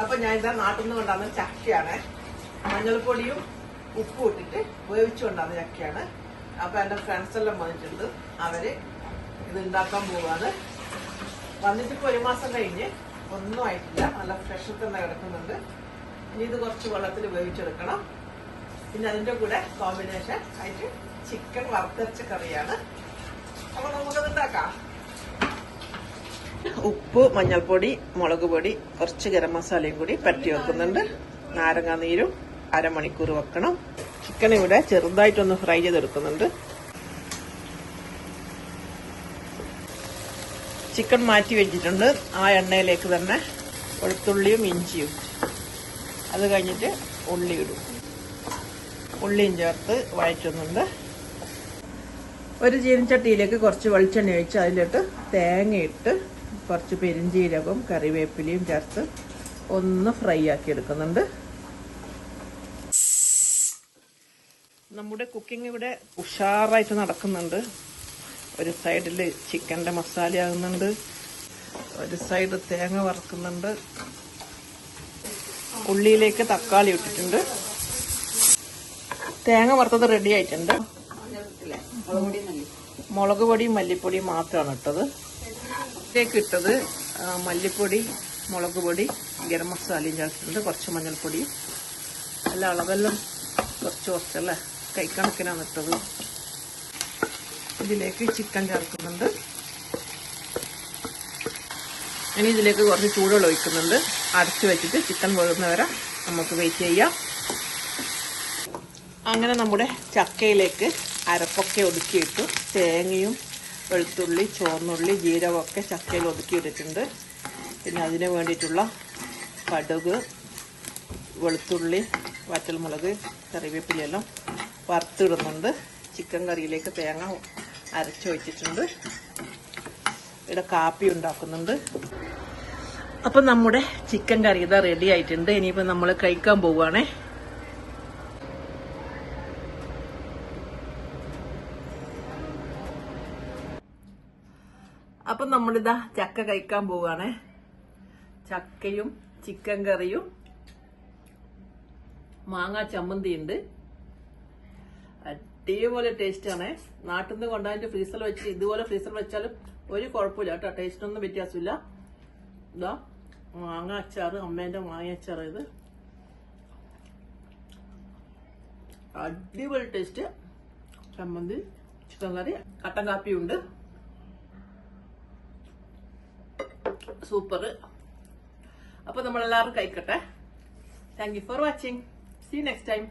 അപ്പൊ ഞാൻ ഇതാ നാട്ടിൽ നിന്ന് കൊണ്ടുവന്ന ചക്കയാണ്. മഞ്ഞൾപ്പൊടിയും ഉപ്പും ഇട്ടിട്ട് വേവിച്ചു കൊണ്ടുവന്ന ചക്കയാണ്. അപ്പൊ എന്റെ ഫ്രണ്ട്സ് എല്ലാം വന്നിട്ടുണ്ട്. അവര് ഇത് ഉണ്ടാക്കാൻ പോവാണ്. വന്നിട്ട് ഇപ്പൊ 1 മാസം കഴിഞ്ഞ് ഒന്നും ആയിട്ടില്ല. നല്ല ഫ്രഷ് തന്നെ കിടക്കുന്നുണ്ട്. ഇനി ഇത് കുറച്ച് വെള്ളത്തിൽ വേവിച്ചെടുക്കണം. പിന്നെ അതിന്റെ കൂടെ കോമ്പിനേഷൻ ആയിട്ട് ചിക്കൻ വറുത്തരച്ച കറിയാണ്. അപ്പൊ നമുക്കത് ഉണ്ടാക്കാം. ഉപ്പ്, മഞ്ഞൾപ്പൊടി, മുളക് പൊടി, കുറച്ച് ഗരം മസാലയും കൂടി പരട്ടി വെക്കുന്നുണ്ട്. നാരങ്ങാ നീരും 1/2 മണിക്കൂർ വെക്കണം. ചിക്കൻ ഇവിടെ ചെറുതായിട്ടൊന്ന് ഫ്രൈ ചെയ്തെടുക്കുന്നുണ്ട്. ചിക്കൻ മാറ്റി വെച്ചിട്ടുണ്ട്. ആ എണ്ണയിലേക്ക് തന്നെ വെളുത്തുള്ളിയും ഇഞ്ചിയും, അത് കഴിഞ്ഞിട്ട് ഉള്ളി ഇടും. ഉള്ളിയും ചേർത്ത് വഴറ്റുന്നുണ്ട്. ഒരു ചീനച്ചട്ടിയിലേക്ക് കുറച്ച് വെളിച്ചെണ്ണ ഒഴിച്ച് അതിലിട്ട് തേങ്ങയിട്ട് കുറച്ച് പെരിഞ്ചീരകവും കറിവേപ്പിലയും ചേർത്ത് ഒന്ന് ഫ്രൈ ആക്കി എടുക്കുന്നുണ്ട്. നമ്മുടെ കുക്കിംഗ് ഇവിടെ ഉഷാറായിട്ട് നടക്കുന്നുണ്ട്. ഒരു സൈഡിൽ ചിക്കൻ്റെ മസാല ആകുന്നുണ്ട്, ഒരു സൈഡ് തേങ്ങ വറുക്കുന്നുണ്ട്. ഉള്ളിയിലേക്ക് തക്കാളി ഇട്ടിട്ടുണ്ട്. തേങ്ങ വറുത്തത് റെഡി ആയിട്ടുണ്ട്. മുളക് പൊടിയും മല്ലിപ്പൊടിയും മാത്രമാണ് ഇട്ടത്. ഇതിലേക്ക് ഇട്ടത് മല്ലിപ്പൊടി, മുളക് പൊടി, ഗരം മസാലയും ചേർത്തിട്ടുണ്ട്. കുറച്ച് മഞ്ഞൾപ്പൊടിയും. അല്ല, അളവെല്ലാം കുറച്ചല്ലേ, കൈക്കണക്കിനാണ് ഇട്ടത്. ഇതിലേക്ക് ചിക്കൻ ചേർക്കുന്നുണ്ട്. ഇനി ഇതിലേക്ക് കുറച്ച് ചൂടുവെള്ളം ഒഴിക്കുന്നുണ്ട്. അടച്ചു വെച്ചിട്ട് ചിക്കൻ വേകുന്നവരെ നമുക്ക് വെയിറ്റ് ചെയ്യാം. അങ്ങനെ നമ്മുടെ ചക്കയിലേക്ക് അരപ്പൊക്കെ ഒതുക്കിയിട്ടു. തേങ്ങയും വെളുത്തുള്ളി, ചുവന്നുള്ളി, ജീരകമൊക്കെ ചക്കയിൽ ഒതുക്കിയിട്ടിട്ടുണ്ട്. പിന്നെ അതിന് വേണ്ടിയിട്ടുള്ള കടുക്, വെളുത്തുള്ളി, വറ്റൽമുളക്, കറിവേപ്പിലെല്ലാം വറുത്തിടുന്നുണ്ട്. ചിക്കൻ കറിയിലേക്ക് തേങ്ങ അരച്ചു വെച്ചിട്ടുണ്ട്. ഇവിടെ കാപ്പി ഉണ്ടാക്കുന്നുണ്ട്. അപ്പം നമ്മുടെ ചിക്കൻ കറി ഇതാ റെഡി ആയിട്ടുണ്ട്. ഇനിയിപ്പോൾ നമ്മൾ കഴിക്കാൻ പോവുകയാണേ. അപ്പം നമ്മളിതാ ചക്ക കഴിക്കാൻ പോവുകയാണേ. ചക്കയും ചിക്കൻ കറിയും മാങ്ങാ ചമ്മന്തിയുണ്ട്. അടിപൊളി ടേസ്റ്റാണ്. നാട്ടിൽ നിന്ന് കൊണ്ടുവന്നിട്ട് ഫ്രീസറിൽ വെച്ച് ഇതുപോലെ ഫ്രീസറിൽ വെച്ചാലും ഒരു കുഴപ്പമില്ല കേട്ടോ. ടേസ്റ്റിനൊന്നും വ്യത്യാസമില്ല. ഇതാ മാങ്ങ അച്ചാറ്, അമ്മേന്റെ മാങ്ങ അച്ചാറ്. ഇത് അടിപൊളി ടേസ്റ്റ്. ചമ്മന്തി, ചിക്കൻ കറി, കട്ടൻ കാപ്പിയുണ്ട്. സൂപ്പർ. അപ്പൊ നമ്മളെല്ലാവരും കഴിക്കട്ടെ. Thank you for watching. See you next time.